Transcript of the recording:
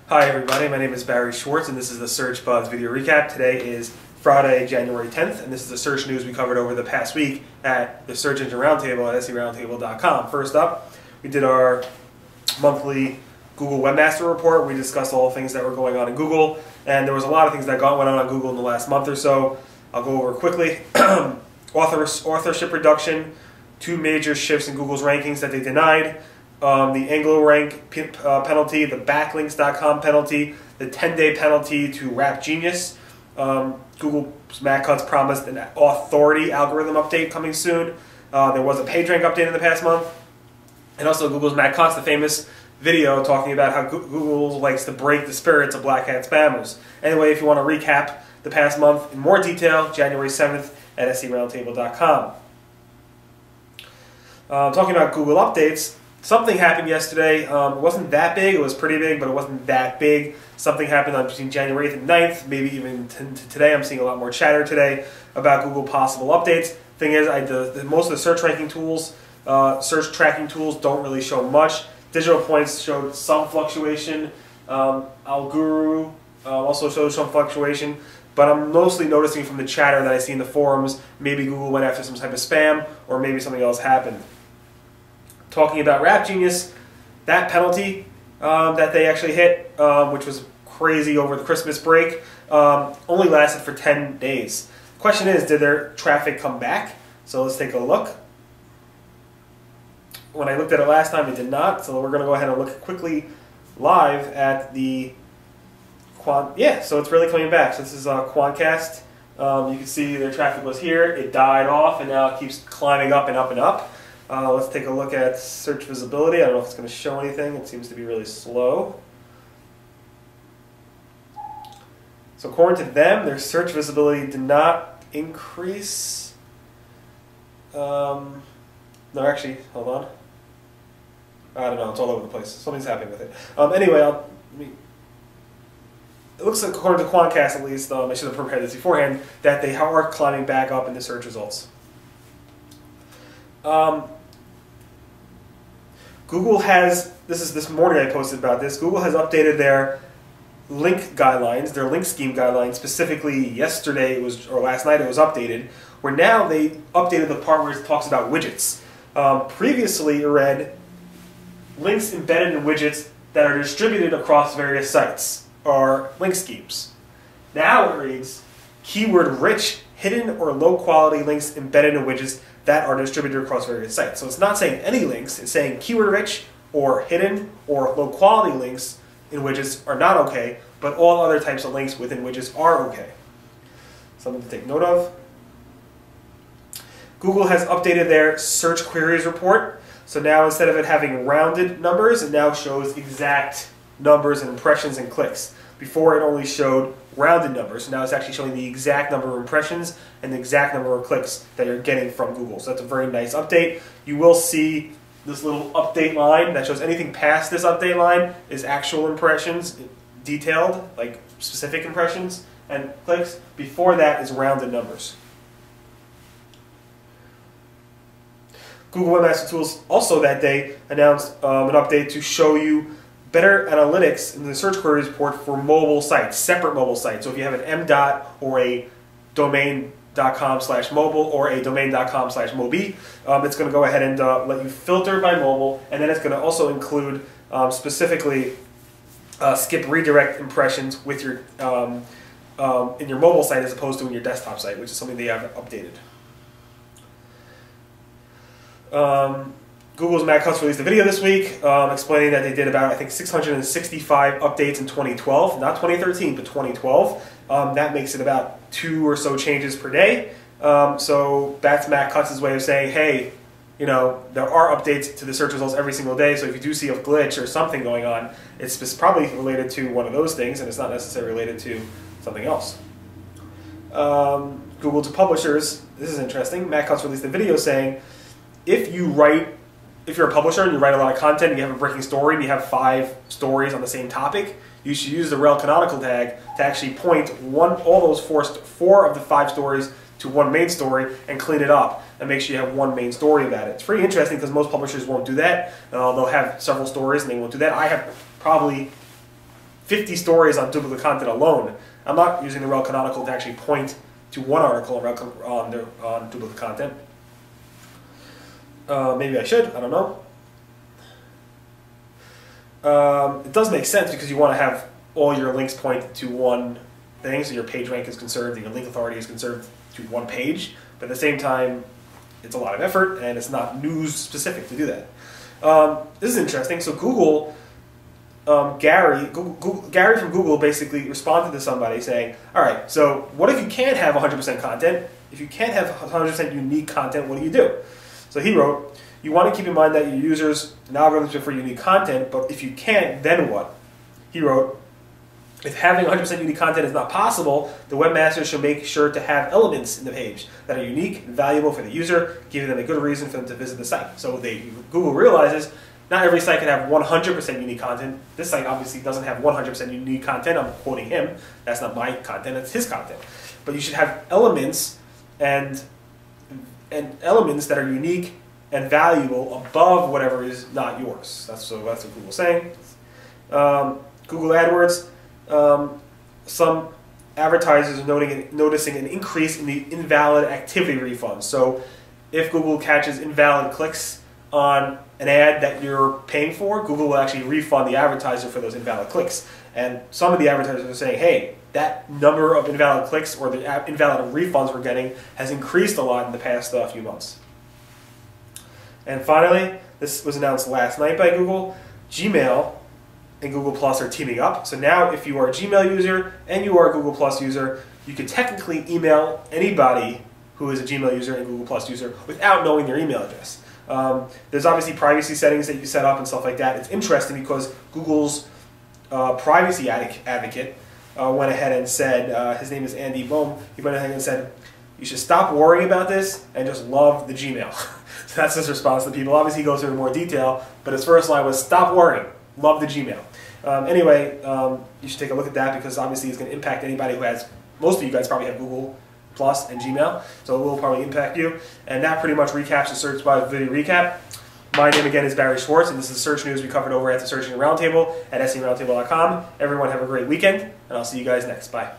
Hi everybody, my name is Barry Schwartz and this is the Search Buzz video recap. Today is Friday, January 10th, and this is the search news we covered over the past week at the Search Engine Roundtable at seroundtable.com. First up, we did our monthly Google Webmaster report. We discussed all the things that were going on in Google, and there was a lot of things that went on Google in the last month or so. I'll go over quickly. Authorship reduction, two major shifts in Google's rankings that they denied. The Anglo rank penalty, the backlinks.com penalty, the 10-day penalty to Rap Genius. Google's Matt Cutts promised an authority algorithm update coming soon. There was a PageRank update in the past month. And also Google's Matt Cutts, the famous video talking about how Google likes to break the spirits of black hat spammers. Anyway, if you want to recap the past month in more detail, January 7th at seroundtable.com. Talking about Google updates, something happened yesterday. It wasn't that big. It was pretty big, but it wasn't that big. Something happened between January 8th and 9th, maybe even today. I'm seeing a lot more chatter today about Google possible updates. Thing is, most of the search ranking tools, search tracking tools don't really show much. Digital Points showed some fluctuation. Alguru also showed some fluctuation. But I'm mostly noticing from the chatter that I see in the forums, maybe Google went after some type of spam, or maybe something else happened. Talking about Rap Genius, that penalty that they actually hit, which was crazy over the Christmas break, only lasted for 10 days. The question is, did their traffic come back? So let's take a look. When I looked at it last time, it did not, so we're going to go ahead and look quickly live at the yeah, so it's really coming back. So this is Quantcast. You can see their traffic was here, it died off, and now it keeps climbing up and up and up. Let's take a look at search visibility. I don't know if it's going to show anything. It seems to be really slow. So according to them, their search visibility did not increase. No, actually, hold on. I don't know. It's all over the place. Something's happening with it. Anyway, it looks like, according to Quantcast at least, I should have prepared this beforehand, that they are climbing back up in the search results. Google has, this morning I posted about this, Google has updated their link guidelines, their link scheme guidelines, specifically yesterday, or last night it was updated, where now they updated the part where it talks about widgets. Previously it read, links embedded in widgets that are distributed across various sites are link schemes. Now it reads, keyword-rich, hidden, or low-quality links embedded in widgets that are distributed across various sites. So it's not saying any links, it's saying keyword-rich, or hidden, or low-quality links in widgets are not okay, but all other types of links within widgets are okay. Something to take note of. Google has updated their search queries report. So now instead of it having rounded numbers, it now shows exact numbers and impressions and clicks. Before it only showed rounded numbers, so now it's actually showing the exact number of impressions and the exact number of clicks that you're getting from Google. So that's a very nice update. You will see this little update line that shows anything past this update line is actual impressions, detailed, like specific impressions and clicks. Before that is rounded numbers. Google Webmaster Tools also that day announced an update to show you better analytics in the search query report for mobile sites, separate mobile sites. So if you have an m. or a domain.com/mobile or a domain.com/mobi, it's going to go ahead and let you filter by mobile, and then it's going to also include specifically skip redirect impressions with your in your mobile site as opposed to in your desktop site, which is something they have updated. Google's Matt Cutts released a video this week explaining that they did about, I think, 665 updates in 2012. Not 2013, but 2012. That makes it about 2 or so changes per day. So that's Matt Cutts' way of saying, hey, you know, there are updates to the search results every single day, so if you do see a glitch or something going on, it's probably related to one of those things, and it's not necessarily related to something else. Google to publishers, this is interesting. Matt Cutts released a video saying, if you're a publisher and you write a lot of content and you have a breaking story and you have 5 stories on the same topic, you should use the rel canonical tag to actually point all those 4 of the 5 stories to one main story and clean it up and make sure you have one main story about it. It's pretty interesting because most publishers won't do that. They'll have several stories and they won't do that. I have probably 50 stories on duplicate content alone. I'm not using the rel canonical to actually point to one article on duplicate content. Maybe I should, I don't know. It does make sense because you want to have all your links point to one thing, so your page rank is conserved and your link authority is conserved to one page, but at the same time, it's a lot of effort and it's not news specific to do that. This is interesting. So Gary from Google basically responded to somebody saying, all right, so what if you can't have 100% content? If you can't have 100% unique content, what do you do? So he wrote, you want to keep in mind that your users and algorithms prefer unique content, but if you can't, then what? He wrote, if having 100% unique content is not possible, the webmaster should make sure to have elements in the page that are unique and valuable for the user, giving them a good reason for them to visit the site. So Google realizes not every site can have 100% unique content. This site obviously doesn't have 100% unique content. I'm quoting him. That's not my content, that's his content. But you should have elements and elements that are unique and valuable above whatever is not yours. That's what Google's saying. Google AdWords. Some advertisers are noticing an increase in the invalid activity refunds. So if Google catches invalid clicks on an ad that you're paying for, Google will actually refund the advertiser for those invalid clicks. And some of the advertisers are saying, hey, that number of invalid clicks or the invalid refunds we're getting has increased a lot in the past few months. And finally, this was announced last night by Google, Gmail and Google Plus are teaming up. So now if you are a Gmail user and you are a Google Plus user, you can technically email anybody who is a Gmail user and Google Plus user without knowing their email address. There's obviously privacy settings that you set up and stuff like that. It's interesting because Google's privacy advocate went ahead and said, his name is Andy Bohm, he went ahead and said, you should stop worrying about this and just love the Gmail. So that's his response to people. Obviously he goes into more detail, but his first line was, stop worrying, love the Gmail. Anyway, you should take a look at that because obviously it's going to impact anybody who has, most of you guys probably have Google Plus and Gmail, so it will probably impact you. And that pretty much recaps the Search Bot Video Recap. My name again is Barry Schwartz, and this is the search news we covered over at the Searching Roundtable at SERoundtable.com. Everyone have a great weekend, and I'll see you guys next. Bye.